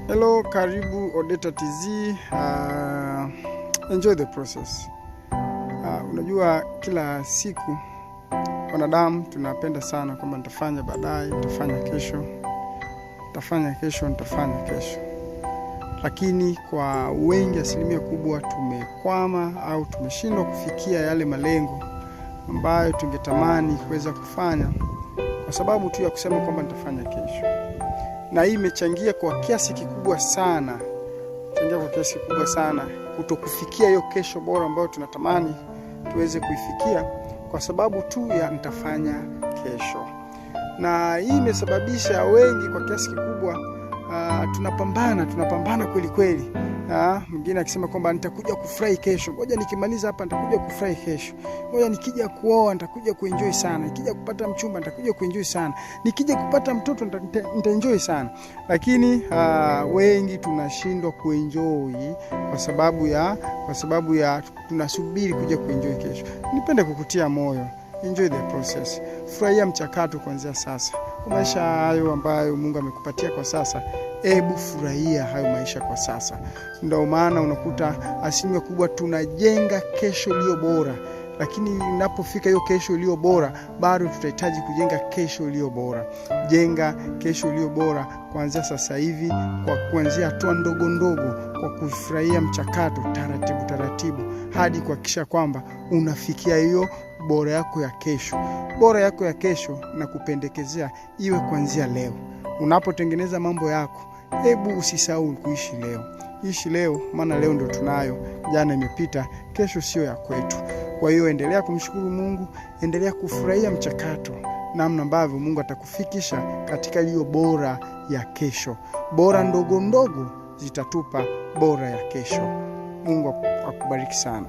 Hello, karibu Odeta TZ. Enjoy the process. Unajua kila siku wanadamu tunapenda sana kwamba nitafanya baadaye, nitafanya kesho, nitafanya kesho. Lakini kwa wengi, asilimia kubwa, tumekwama au tumeshindwa kufikia yale malengo ambayo tungetamani kuweza kufanya kwa sababu tu ya kusema kwamba nitafanya kesho. Na hii imechangia kwa kiasi kikubwa sana, kutokufikia hiyo kesho bora ambayo tunatamani tuweze kuifikia kwa sababu tu ya nitafanya kesho. Na hii imesababisha wengi kwa kiasi kikubwa tunapambana kweli kweli. Mwingine akisema kwamba nitakuja kufurahi kesho, ngoja nikimaliza hapa nitakuja kufurahi kesho, ngoja nikija kuoa nitakuja kuenjoy sana, nikija kupata mchumba nitakuja kuenjoy sana, nikija kupata mtoto nitaenjoy sana. Lakini wengi tunashindwa kuenjoy kwa sababu ya tunasubiri kuja kuenjoy kesho. Nipende kukutia moyo, enjoy the process. Furahia mchakato kuanzia sasa. Kwa maisha hayo ambayo Mungu amekupatia kwa sasa, hebu furahia hayo maisha kwa sasa. Ndio maana unakuta asilimia kubwa tunajenga kesho iliyo bora, lakini inapofika hiyo kesho iliyo bora, bado tutahitaji kujenga kesho iliyo bora. Jenga kesho iliyo bora kuanzia sasa hivi, kwa kuanzia hatua ndogo ndogo, kwa kufurahia mchakato taratibu hadi kuhakikisha kwamba unafikia hiyo bora yako ya kesho. Bora yako ya kesho na kupendekezea iwe kuanzia leo. Unapotengeneza mambo yako, hebu usisahau kuishi leo. Ishi leo, maana leo ndio tunayo, jana imepita, kesho sio ya kwetu. Kwa hiyo endelea kumshukuru Mungu, endelea kufurahia mchakato, namna ambavyo Mungu atakufikisha katika hiyo bora ya kesho. Bora ndogo ndogo zitatupa bora ya kesho. Mungu akubariki sana.